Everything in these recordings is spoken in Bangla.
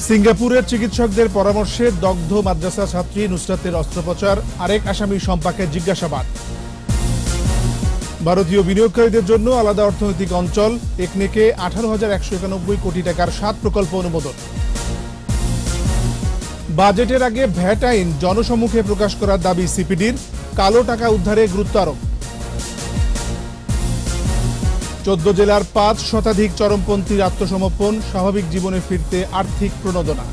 সিঙ্গাপুরের চিকিৎসকদের পরামর্শে দগ্ধ মাদ্রাসা ছাত্রী নুসরাতের অস্ত্রোপচার, আরেক আসামি শম্পাকে জিজ্ঞাসাবাদ। ভারতীয় বিনিয়োগকারীদের জন্য আলাদা অর্থনৈতিক অঞ্চল, একনেকে 18,191 কোটি টাকার 7 প্রকল্প অনুমোদন। বাজেটের আগে ভ্যাট আইন জনসম্মুখে প্রকাশ করার দাবি সিপিডির, কালো টাকা উদ্ধারে গুরুত্ব আরোপ। 14 জেলার 5 শতাধিক চরমপন্থীর আত্মসমর্পণ, স্বাভাবিক জীবনে ফিরতে আর্থিক প্রণোদনা।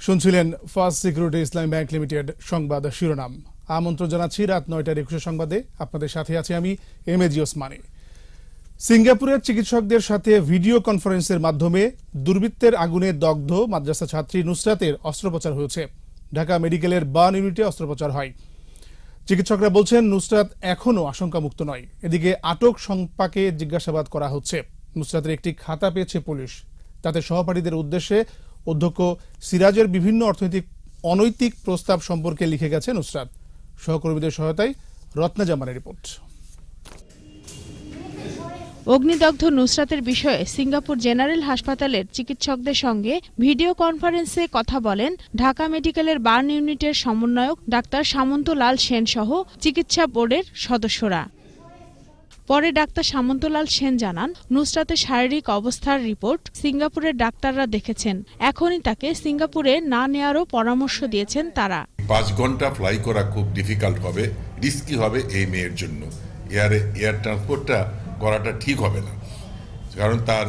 শুনছিলেন ফার্স্ট সিকিউরিটি ইসলামী ব্যাংক লিমিটেড সংবাদ শিরোনাম। আমন্ত্রণ জানাচ্ছি রাত 9টার 21 সংবাদে। আপনাদের সাথে আছি আমি এমএজি ওসমানী। সিঙ্গাপুরের চিকিৎসকদের সাথে ভিডিও কনফারেন্সের মাধ্যমে দুর্বৃত্তের আগুনে দগ্ধ মাদ্রাসা ছাত্রী নুসরাতের অস্ত্রোপচার হয়েছে। ঢাকা মেডিকেলের বার্ন ইউনিটে অস্ত্রোপচার হয়। চিকিৎসকরা বলছেন নুসরাত এখনও আশঙ্কামুক্ত নয়। এদিকে আটক শম্পাকে জিজ্ঞাসাবাদ করা হচ্ছে। নুসরাতের একটি খাতা পেয়েছে পুলিশ, তাতে সহপাঠীদের উদ্দেশ্যে অধ্যক্ষ সিরাজের বিভিন্ন অনৈতিক প্রস্তাব সম্পর্কে লিখে গেছে নুসরাত। সহকর্মীদের সহায়তায় রত্না জামানের রিপোর্ট। অগ্নিদগ্ধ নুসরাতের বিষয়ে সিঙ্গাপুর জেনারেল হাসপাতালের চিকিৎসকদের সঙ্গে ভিডিও কনফারেন্সে কথা বলেন ঢাকা মেডিকেলের বার্ন ইউনিটের সমন্বয়ক ডাক্তার সামন্ত লাল সেন সহ চিকিৎসা বোর্ডের সদস্যরা। পরে ডাক্তার সামন্ত লাল সেন জানান, নুসরাতের শারীরিক অবস্থার রিপোর্ট সিঙ্গাপুরের ডাক্তাররা দেখেছেন। এখনই তাকে সিঙ্গাপুরে না নেওয়ারও পরামর্শ দিয়েছেন তারা। 5 ঘন্টা ফ্লাই করা খুব ডিফিকাল্ট হবে, রিস্কি হবে এই মেয়ের জন্য। এয়ার ট্রান্সপোর্টটা করাটা ঠিক হবে না, কারণ তার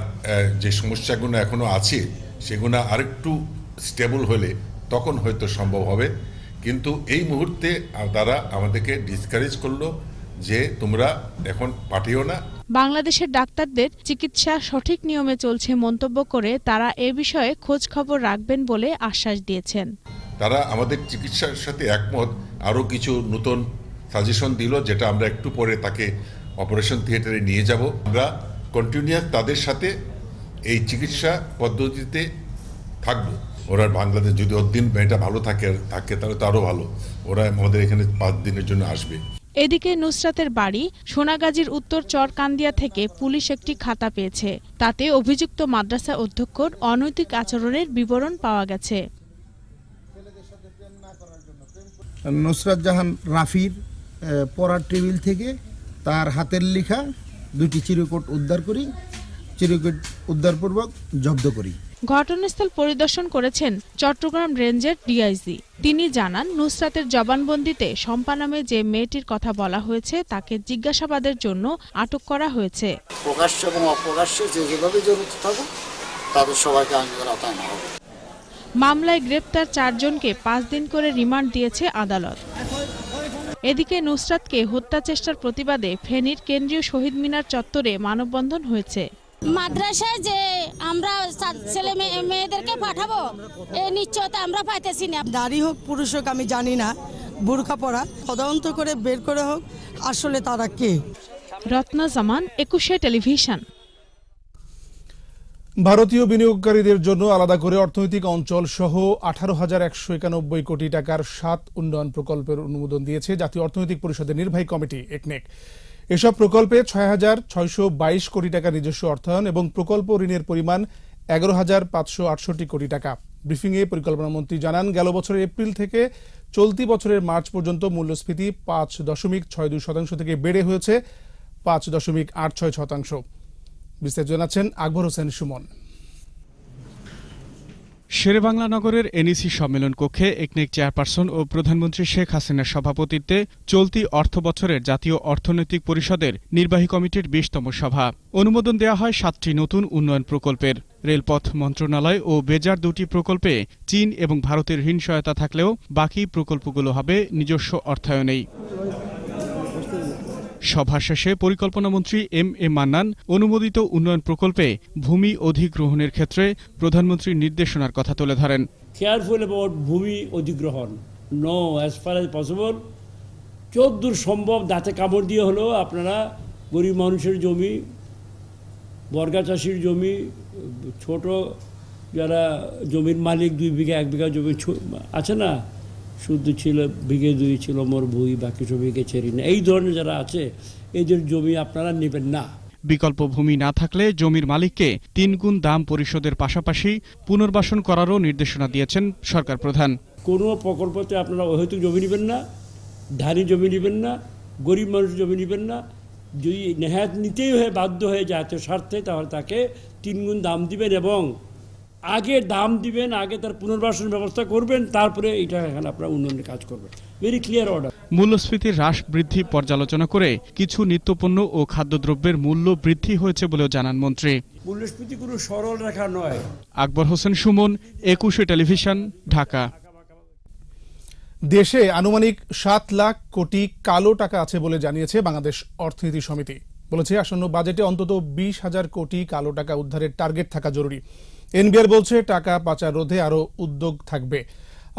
যে সমস্যাগুলো এখনো আছে সেগুলো আরেকটু স্টেবল হলে তখন হয়তো সম্ভব হবে। কিন্তু এই মুহূর্তে তারা আমাদেরকে ডিসকারেজ করলো যে তোমরা এখন পাঠিও না। বাংলাদেশের ডাক্তারদের চিকিৎসা সঠিক নিয়মে চলছে মন্তব্য করে তারা এ বিষয়ে খোঁজ খবর রাখবেন বলে আশ্বাস দিয়েছেন। তারা আমাদের চিকিৎসার সাথে একমত, আরও কিছু নতুন সাজেশন দিল, যেটা আমরা একটু পরে তাকে অপারেশন থিয়েটারে নিয়ে যাব। আমরা কন্টিনিউয়াস তাদের সাথে এই চিকিৎসা পদ্ধতিতে থাকবো। ওরা বাংলাদেশ যদি ওদিন এটা ভালো থাকে তাহলে তো আরও ভালো। ওরা আমাদের এখানে 5 দিনের জন্য আসবে। এদিকে নুসরাতের বাড়ি সোনাগাজীর উত্তর চরকান্দিয়া থেকে পুলিশ একটি খাতা পেয়েছে। তাতে অভিযুক্ত মাদ্রাসা অধ্যক্ষর অনৈতিক আচরণের বিবরণ পাওয়া গেছে। নুসরাত জাহান রাফির পড়ার টেবিল থেকে তার হাতের লেখা 2টি চিরকুট উদ্ধার করি, চিরকুট উদ্ধারপূর্বক জব্দ করি। ঘটনাস্থল পরিদর্শন করেছেন চট্টগ্রাম রেঞ্জের ডিআইজি। তিনি জানান, নুসরাতের জবানবন্দিতে শম্পা নামে যে মেয়েটির কথা বলা হয়েছে তাকে জিজ্ঞাসাবাদের জন্য আটক করা হয়েছে। প্রকাশ্য এবং অপ্রকাশ্যে যেভাবে জড়িত থাকুক তাদের সবাইকে আইনের আওতায় আনা হবে। মামলায় গ্রেপ্তার 4 জনকে 5 দিন করে রিমান্ড দিয়েছে আদালত। এদিকে নুসরাতকে হত্যা চেষ্টার প্রতিবাদে ফেনীর কেন্দ্রীয় শহীদ মিনার চত্বরে মানববন্ধন হয়েছে। মাদ্রাসায় যে আমরা ছেলে মেয়েদেরকে পাঠাবো এই নিশ্চয়তা আমরা পাইতেছি না। নারী হোক পুরুষ হোক আমি জানি না, বোরকা পরা তদন্ত করে বের করে হোক আসলে তারা কে। রত্না জামান, 21 টেলিভিশন। ভারতীয় বিনিয়োগকারীদের জন্য আলাদা করে অর্থনৈতিক অঞ্চল সহ 18,191 কোটি টাকার 7 উন্নয়ন প্রকল্পের অনুমোদন দিয়েছে জাতীয় অর্থনৈতিক পরিষদের নির্বাহী কমিটি একনেক। এসব প্রকল্পে 6,622 কোটি টাকা নিজস্ব অর্থায়ন এবং প্রকল্প ঋণের পরিমাণ 11,568 কোটি টাকা। ব্রিফিংয়ে পরিকল্পনামন্ত্রী জানান, গেল বছরের এপ্রিল থেকে চলতি বছরের মার্চ পর্যন্ত মূল্যস্ফীতি 5.62% থেকে বেড়ে হয়েছে 5.86%। বিস্তারিত জানাচ্ছেন আকবর হোসেন সুমন। শেরেবাংলা নগরের এনইসি সম্মেলন কক্ষে একনেক চেয়ারপারসন ও প্রধানমন্ত্রী শেখ হাসিনার সভাপতিত্বে চলতি অর্থ বছরের জাতীয় অর্থনৈতিক পরিষদের নির্বাহী কমিটির 20তম সভা। অনুমোদন দেওয়া হয় 7টি নতুন উন্নয়ন প্রকল্পের। রেলপথ মন্ত্রণালয় ও বেজার 2টি প্রকল্পে চীন এবং ভারতের ঋণ সহায়তা থাকলেও বাকি প্রকল্পগুলো হবে নিজস্ব অর্থায়নেই। সভা শেষে পরিকল্পনামন্ত্রী এম.এ. মান্নান অনুমোদিত উন্নয়ন প্রকল্পে ভূমি অধিগ্রহণের ক্ষেত্রে প্রধানমন্ত্রীর নির্দেশনার কথা তুলে ধরেন। কেয়ারফুল অ্যাবাউট ভূমি অধিগ্রহণ, no as far as possible, যতদূর সম্ভব দাঁতে কামড় দিয়ে হলেও আপনারা গরিব মানুষের জমি, বর্গা চাষির জমি, ছোট যারা জমির মালিক 2 বিঘা 1 বিঘা জমি আছে না, শুধু ছিল বিঘে 2 ছিল মোর ভুঁই, বাকি জমিকে ছেড়ি না, এই ধরনের যারা আছে এদের জমি আপনারা নেবেন না। বিকল্প ভূমি না থাকলে জমির মালিককে 3 গুণ দাম পরিশোধের পাশাপাশি পুনর্বাসন করারও নির্দেশনা দিয়েছেন সরকার প্রধান। কোনো প্রকল্পতে আপনারা অহেতুক জমি নেবেন না, ধানি জমি নেবেন না, গরিব মানুষ জমি নেবেন না। যদি নেহাত নিতেই হয়ে বাধ্য হয়ে জাতীয় স্বার্থে, তাহলে তাকে 3 গুণ দাম দিবেন এবং আগে দাম দিবেন, আগে তার পুনর্বাসন ব্যবস্থা করবেন, তারপরে এটা এখানে আপনারা উন্নয়নের কাজ করবেন। Very clear order. মূল্যস্ফীতির হ্রাস বৃদ্ধি পর্যালোচনা করে কিছু নিত্যপণ্য ও খাদ্যদ্রব্যের মূল্য বৃদ্ধি হয়েছে বলেও জানান মন্ত্রী। মূল্যস্ফীতি কোনো সরল রেখা নয়। আকবর হোসেন সুমন, 21 টেলিভিশন, ঢাকা। দেশে আনুমানিক 7 লাখ কোটি কালো টাকা আছে বলে জানিয়েছে বাংলাদেশ অর্থনীতি সমিতি। বলেছে আসন্ন বাজেটে অন্তত 20,000 কোটি কালো টাকা উদ্ধারের টার্গেট থাকা জরুরি। এনবিআর বলছে টাকা পাচার রোধে আরো উদ্যোগ থাকবে।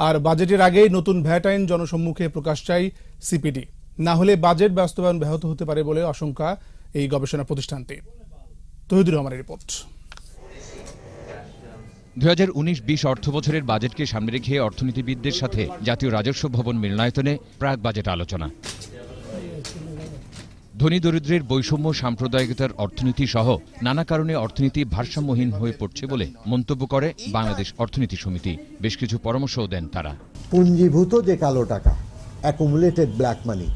আর বাজেটের আগেই নতুন ভ্যাট আইন জনসম্মুখে প্রকাশ চাই সিপিডি, না হলে বাজেট বাস্তবায়ন ব্যাহত হতে পারে বলে আশঙ্কা এই গবেষণা প্রতিষ্ঠানটি। তহিদুর রহমানের রিপোর্ট। 2019-20 অর্থবছরের বাজেটকে সামনে রেখে অর্থনীতিবিদদের সাথে জাতীয় রাজস্ব ভবন মিলনায়তনে প্রাক বাজেট আলোচনা। ধনী দরিদ্রের বৈষম্য, সাম্প্রদায়িকতার অর্থনীতি সহ নানা কারণে অর্থনীতি ভারসাম্যহীন হয়ে পড়ছে বলে মন্তব্য করে বাংলাদেশ অর্থনীতি সমিতি। বেশ কিছু পরামর্শও দেন তারা। পুঞ্জীভূত যে কালো টাকা, অ্যাকুমুলেটেড ব্ল্যাক মানি,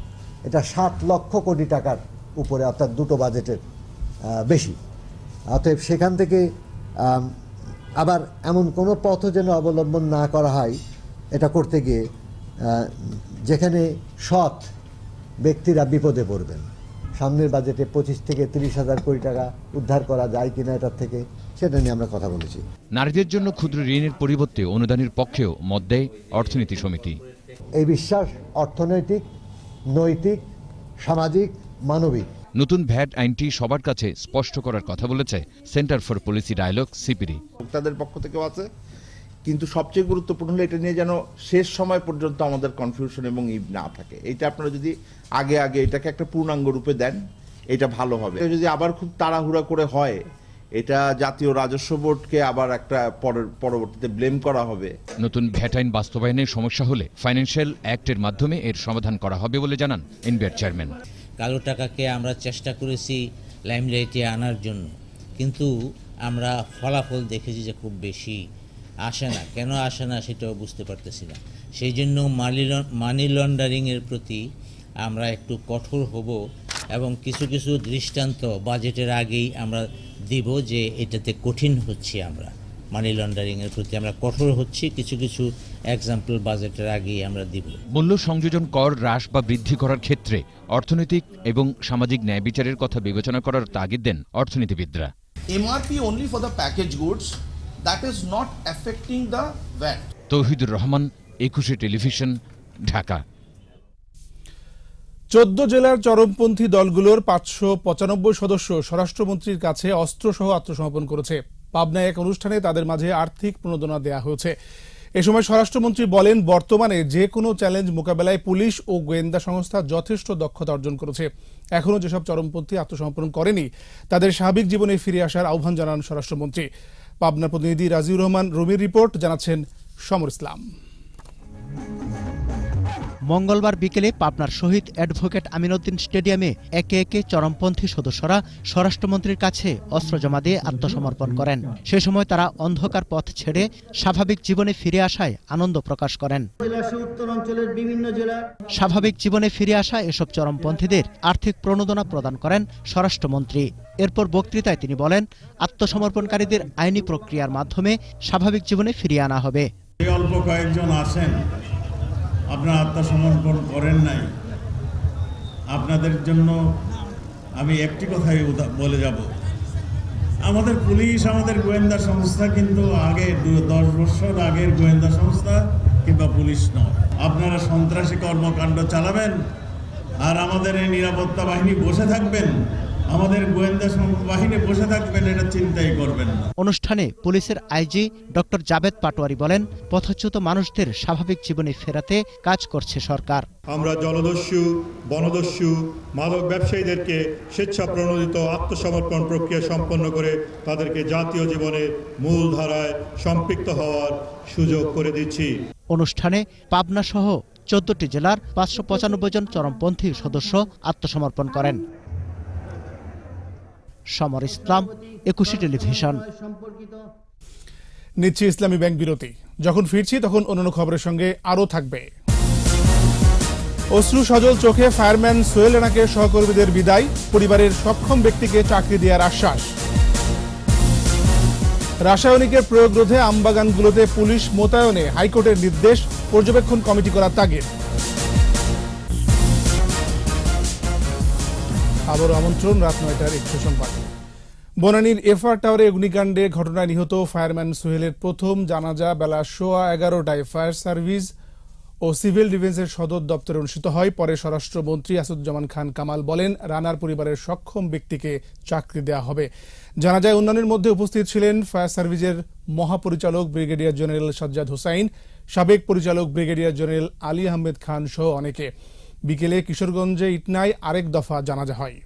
এটা 7 লক্ষ কোটি টাকার উপরে, অর্থাৎ দুটো বাজেটের বেশি। অতএব সেখান থেকে আবার এমন কোনো পথ যেন অবলম্বন না করা হয় এটা করতে গিয়ে, যেখানে সৎ ব্যক্তিরা বিপদে পড়বেন। সামনের বাজেটে 25 থেকে 30,000 কোটি টাকা উদ্ধার করা যায় কিনা এটার থেকে, সেটা নিয়ে আমরা কথা বলেছি। নারীদের জন্য ক্ষুদ্র ঋণের পরিবর্তে অনুদানের পক্ষেও মত দেয় অর্থনীতি সমিতি। এই বিশ্বাস অর্থনৈতিক, নৈতিক, সামাজিক, মানবিক। নতুন ভ্যাট আইনটি সবার কাছে স্পষ্ট করার কথা বলেছে Centre for Policy Dialogue, CPD. তাদের পক্ষ থেকেও আছে, কিন্তু সবচেয়ে গুরুত্বপূর্ণ হলো এটা নিয়ে যেন শেষ সময় পর্যন্ত আমাদের কনফিউশন এবং না থাকে। এটা আপনারা যদি আগে এটাকে একটা পূর্ণাঙ্গ রূপে দেন, এটা ভালো হবে। যদি আবার খুব তাড়াহুড়া করে হয়, এটা জাতীয় রাজস্ব বোর্ডকে আবার একটা পরবর্তীতে ব্লেম করা হবে। নতুন ভ্যাট আইন বাস্তবায়নের সমস্যা হলে ফাইন্যান্সিয়াল অ্যাক্টের মাধ্যমে এর সমাধান করা হবে বলে জানান এনবিআর চেয়ারম্যান। কালো টাকাকে আমরা চেষ্টা করেছি লাইমলাইটে আনার জন্য, কিন্তু আমরা ফলাফল দেখেছি যে খুব বেশি আসে না। কেন আসে না সেটাও বুঝতে পারতেছি না। সেই জন্য মানি লন্ডারিংয়ের প্রতি আমরা একটু কঠোর হব এবং কিছু কিছু দৃষ্টান্ত বাজেটের আগেই আমরা দিব যে এটাতে কঠিন হচ্ছি। আমরা মানি লন্ডারিংয়ের প্রতি আমরা কঠোর হচ্ছি, কিছু কিছু এক্সাম্পল বাজেটের আগেই আমরা দিব। মূল্য সংযোজন কর হ্রাস বা বৃদ্ধি করার ক্ষেত্রে অর্থনৈতিক এবং সামাজিক ন্যায় বিচারের কথা বিবেচনা করার তাগিদ দেন অর্থনীতিবিদরা। MRP only for the packaged goods, that is not affecting the VAT. Touhidur Rahman, 21 television, Dhaka. 14 জেলার চরমপন্থী দলগুলোর 595 সদস্য স্বরাষ্ট্রমন্ত্রীর কাছে অস্ত্রসহ আত্মসমর্পণ করেছে। পাবনায় এক অনুষ্ঠানে তাদের মাঝে আর্থিক প্রণোদনা দেয়া হয়েছে। এ সময় স্বরাষ্ট্রমন্ত্রী বলেন, বর্তমানে যে কোনো চ্যালেঞ্জ মোকাবেলায় পুলিশ ও গোয়েন্দা সংস্থা যথেষ্ট দক্ষতা অর্জন করেছে। এখনও যেসব চরমপন্থী আত্মসমর্পণ করেনি তাদের স্বাভাবিক জীবনে ফিরে আসার আহ্বান জানান স্বরাষ্ট্রমন্ত্রী। পাবনা প্রতিনিধি রাজিউর রহমান রুমির রিপোর্ট, জানাচ্ছেন সমর ইসলাম। মঙ্গলবার বিকেলে পাবনার শহীদ অ্যাডভোকেট আমিনউদ্দিন স্টেডিয়ামে একে একে চরমপন্থী সদস্যরা স্বরাষ্ট্রমন্ত্রীর কাছে অস্ত্র জমা দিয়ে আত্মসমর্পণ করেন। সে সময় তারা অন্ধকার পথ ছেড়ে স্বাভাবিক জীবনে ফিরে আসায় আনন্দ প্রকাশ করেন। স্বাভাবিক জীবনে ফিরে আসা এসব চরমপন্থীদের আর্থিক প্রণোদনা প্রদান করেন স্বরাষ্ট্রমন্ত্রী। এরপর বক্তৃতায় তিনি বলেন, আত্মসমর্পণকারীদের আইনি প্রক্রিয়ার মাধ্যমে স্বাভাবিক জীবনে ফিরিয়ে আনা হবে। অল্প কয়েকজন আছেন, আপনারা আত্মসমর্পণ করেন নাই, আপনাদের জন্য আমি একটি কথাই বলে যাব। আমাদের পুলিশ, আমাদের গোয়েন্দা সংস্থা কিন্তু আগে 10 বছর আগের গোয়েন্দা সংস্থা কিংবা পুলিশ নয়। আপনারা সন্ত্রাসী কর্মকাণ্ড চালাবেন আর আমাদের এই নিরাপত্তা বাহিনী বসে থাকবেন, আমাদের গোয়েন্দা বাহিনী বসে থাকবেন এটা চিন্তাই করবেন না। অনুষ্ঠানে পুলিশের আইজি ডক্টর জাবেদ পাটোয়ারি বলেন, পথচ্যুত মানুষদের স্বাভাবিক জীবনে ফেরাতে কাজ করছে সরকার। আমরা জলদস্যু, বনদস্যু, মাদক ব্যবসায়ীদেরকে স্বেচ্ছা প্রণোদিত আত্মসমর্পণ প্রক্রিয়া সম্পন্ন করে তাদেরকে জাতীয় জীবনের মূল ধারায় সম্পৃক্ত হওয়ার সুযোগ করে দিচ্ছি। অনুষ্ঠানে পাবনা সহ 14টি জেলার 595 জন চরমপন্থী সদস্য আত্মসমর্পণ করেন। সমর ইসলাম, 21 টেলিভিশন। নিচ্ছি ইসলামী ব্যাংক বিরতি। যখন ফিরছি তখন অন্যান্য খবরের সঙ্গে আরও থাকবে। অশ্রু সজল চোখে ফায়ারম্যান সোহেল রানাকে সহকর্মীদের বিদায়, পরিবারের সক্ষম ব্যক্তিকে চাকরি দেওয়ার আশ্বাস। রাসায়নিকের প্রয়োগ রোধে আমবাগানগুলোতে পুলিশ মোতায়েনে হাইকোর্টের নির্দেশ, পর্যবেক্ষণ কমিটি করার তাগিদ। আবারও আমন্ত্রণ রাত 9টার 21 সংবাদ। বনানীর এফআর টাওয়ারে অগ্নিকাণ্ডে ঘটনায় নিহত ফায়ারম্যান সোহেলের প্রথম জানাজা বেলা 11:15টায় ফায়ার সার্ভিস ও সিভিল ডিফেন্সের সদর দপ্তরে অনুষ্ঠিত হয়। পরে স্বরাষ্ট্রমন্ত্রী আসাদুজ্জামান খান কামাল বলেন, রানার পরিবারের সক্ষম ব্যক্তিকে চাকরি দেওয়া হবে। জানাজায় অন্যান্যের মধ্যে উপস্থিত ছিলেন ফায়ার সার্ভিসের মহাপরিচালক ব্রিগেডিয়ার জেনারেল সাজ্জাদ হোসাইন, সাবেক পরিচালক ব্রিগেডিয়ার জেনারেল আলী আহমেদ খান সহ অনেকে। বিকেলে কিশোরগঞ্জে ইটনায় আরেক দফা জানাজা হয়।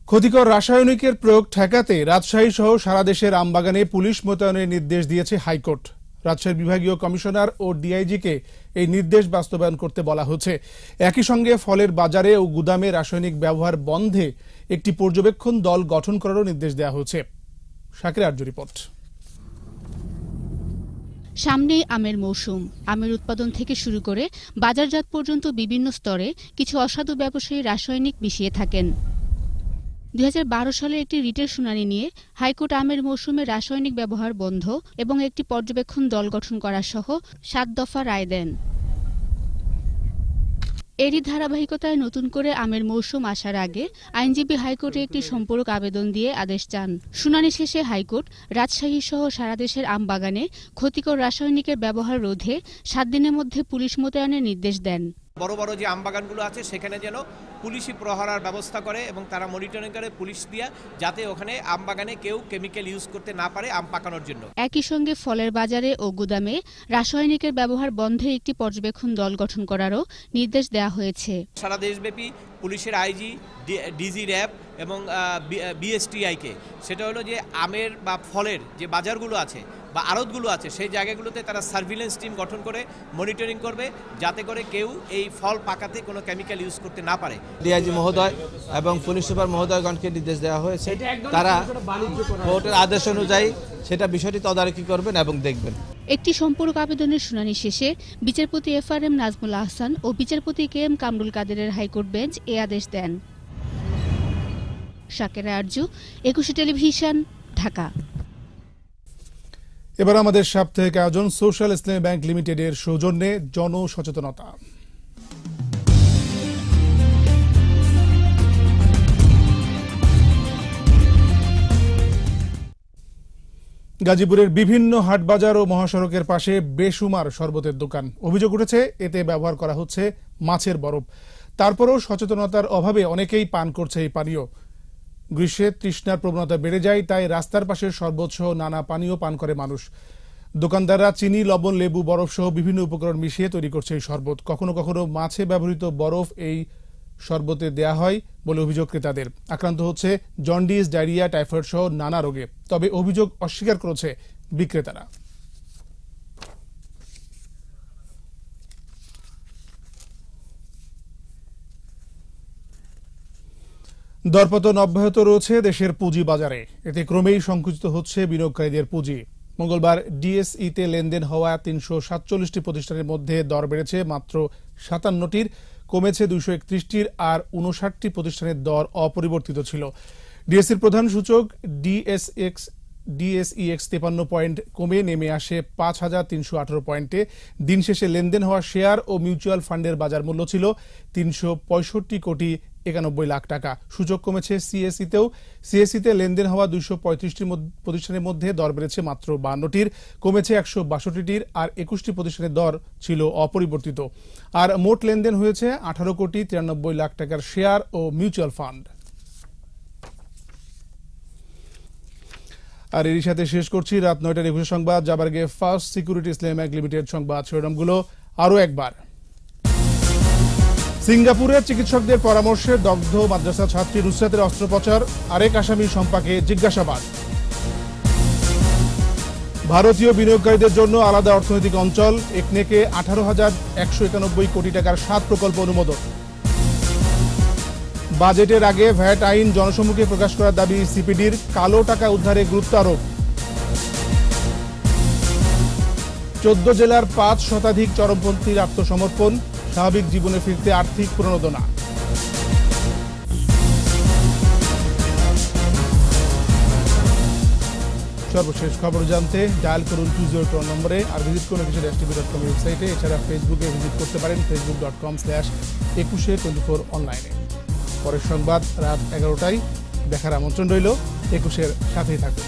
ক্ষতিকর রাসায়নিকের প্রয়োগ ঠেকাতে রাজশাহী সহ সারা দেশের আমবাগানে পুলিশ মোতায়েনের নির্দেশ দিয়েছে হাইকোর্ট। রাজশাহীর বিভাগীয় কমিশনার ও ডিআইজিকে এই নির্দেশ বাস্তবায়ন করতে বলা হচ্ছে। একই সঙ্গে ফলের বাজারে ও গুদামে রাসায়নিক ব্যবহার বন্ধে একটি পর্যবেক্ষণ দল গঠন করারও নির্দেশ দেওয়া হচ্ছে। শাকির আরজু রিপোর্ট। সামনেই আমের মৌসুম। আমের উৎপাদন থেকে শুরু করে বাজারজাত পর্যন্ত বিভিন্ন স্তরে কিছু অসাধু ব্যবসায়ী রাসায়নিক মিশিয়ে থাকেন। 2012 সালে একটি রিটের শুনানি নিয়ে হাইকোর্ট আমের মৌসুমে রাসায়নিক ব্যবহার বন্ধ এবং একটি পর্যবেক্ষণ দল গঠন করা সহ 7 দফা রায় দেন। এরই ধারাবাহিকতায় নতুন করে আমের মৌসুম আসার আগে আইনজীবী হাইকোর্টে একটি সম্পূরক আবেদন দিয়ে আদেশ চান। শুনানি শেষে হাইকোর্ট রাজশাহী সহ সারা দেশের আম বাগানে ক্ষতিকর রাসায়নিকের ব্যবহার রোধে 7 দিনের মধ্যে পুলিশ মোতায়েনের নির্দেশ দেন। বড় বড় যে আমবাগানগুলো আছে সেখানে যেন পুলিশি প্রহরার ব্যবস্থা করে এবং তারা মনিটরিং করে পুলিশ দিয়া, যাতে ওখানে আমবাগানে কেউ কেমিক্যাল ইউজ করতে না পারে আম পাকানোর জন্য। একই সঙ্গে ফলের বাজারে ও গুদামে রাসায়নিকের ব্যবহার বন্ধে একটি পর্যবেক্ষণ দল গঠন করারও নির্দেশ দেওয়া হয়েছে। সারা দেশব্যাপী পুলিশের আইজি, ডিজি র্যাব এবং বিএসটিআইকে সেটা হলো যে আমের বা ফলের যে বাজারগুলো আছে বা আড়তগুলো আছে সেই জায়গাগুলোতে তারা সার্ভিলেন্স টিম গঠন করে মনিটরিং করবে, যাতে করে কেউ এই ফল পাকাতে কোনো কেমিক্যাল ইউজ করতে না পারে। ডিআইজি মহোদয় এবং পুলিশ সুপার মহোদয়গণকে নির্দেশ দেওয়া হয়েছে, তারা কোর্টের আদেশ অনুযায়ী সেটা বিষয়টি তদারকি করবেন এবং দেখবেন। একটি সম্পূরক আবেদনের শুনানি শেষে বিচারপতি এফআরএম নাজমুল আহসান ও বিচারপতি কেএম কামরুল কাদেরের হাইকোর্ট বেঞ্চ এ আদেশ দেন। শাকিরা আরজু, 21 টেলিভিশন, ঢাকা। এবার আমাদের সাপ্তাহিক আয়োজন সোশ্যাল ইসলামী ব্যাংক লিমিটেডের সৌজন্যে জনসচেতনতা। গাজীপুরের বিভিন্ন হাটবাজার ও মহাসড়কের পাশে বেসুমার শরবতের দোকান। অভিযোগ উঠেছে এতে ব্যবহার করা হচ্ছে মাছের বরফ। তারপরও সচেতনতার অভাবে অনেকেই পান করছে এই পানীয়। গ্রীষ্মে তৃষ্ণার প্রবণতা বেড়ে যায়, তাই রাস্তার পাশের শরবত সহ নানা পানীয় পান করে মানুষ। দোকানদাররা চিনি, লবণ, লেবু, বরফ সহ বিভিন্ন উপকরণ মিশিয়ে তৈরি করছে এই শরবত। কখনো কখনো মাছে ব্যবহৃত বরফ এই শরবতে দেয়া হয় বলে অভিযোগ ক্রেতাদের। আক্রান্ত হচ্ছে জন্ডিস, ডায়রিয়া, টাইফয়েড সহ নানা রোগে। তবে অভিযোগ অস্বীকার করেছে বিক্রেতারা। দরপতন অব্যাহত রয়েছে দেশের পুঁজি বাজারে। এতে ক্রমেই সংকুচিত হচ্ছে বিনিয়োগকারীদের পুঁজি। মঙ্গলবার ডিএসইতে লেনদেন হওয়া 347টি প্রতিষ্ঠানের মধ্যে দর বেড়েছে মাত্র 57টির, কমেছে 231টির, আর 59টি প্রতিষ্ঠানের দর অপরিবর্তিত ছিল। ডিএসইর প্রধান সূচক ডিএসইএক্স 53 পয়েন্ট কমে নেমে আসে 5318 পয়েন্টে। দিন শেষে লেনদেন হওয়া শেয়ার ও মিউচুয়াল ফান্ডের বাজার মূল্য ছিল 365 কোটি 91 লাখ টাকা। সূচক কমেছে সিএসইতে লেনদেন হওয়া 235টি প্রতিষ্ঠানের মধ্যে দর বেড়েছে মাত্র 52টির, কমেছে 162টির, আর 21টি প্রতিষ্ঠানের দর ছিল অপরিবর্তিত। আর মোট লেনদেন হয়েছে 18 কোটি 93 লাখ টাকার শেয়ার ও মিউচুয়াল ফান্ড। আর এরই সাথে শেষ করছি রাত 9টার 21 সংবাদ। যাবার আগে ফার্স্ট সিকিউরিটি ইসলামী ব্যাংক লিমিটেড সংবাদ শিরোনামগুলো আরো একবার। সিঙ্গাপুরের চিকিৎসকদের পরামর্শে দগ্ধ মাদ্রাসা ছাত্রী নুসরাতের অস্ত্রোপচার, আরেক আসামি শম্পাকে জিজ্ঞাসাবাদ। ভারতীয় বিনিয়োগকারীদের জন্য আলাদা অর্থনৈতিক অঞ্চল, একনেকে 18,191 কোটি টাকার 7 প্রকল্প অনুমোদন। বাজেটের আগে ভ্যাট আইন জনসম্মুখে প্রকাশ করার দাবি সিপিডির, কালো টাকা উদ্ধারে গুরুত্ব আরোপ। 14 জেলার 5 শতাধিক চরমপন্থীর আত্মসমর্পণ, স্বাভাবিক জীবনে ফিরতে আর্থিক প্রণোদনা। সর্বশেষ খবর জানতে ডায়াল করুন 202 নম্বরে, আর ভিজিট করুন equation-tv.com ওয়েবসাইটে। এছাড়া ফেসবুকে ভিজিট করতে পারেন facebook.com/2124 অনলাইনে। পরের সংবাদ রাত 11টায় দেখার আমন্ত্রণ রইল। 21-এর সাথেই থাকুন।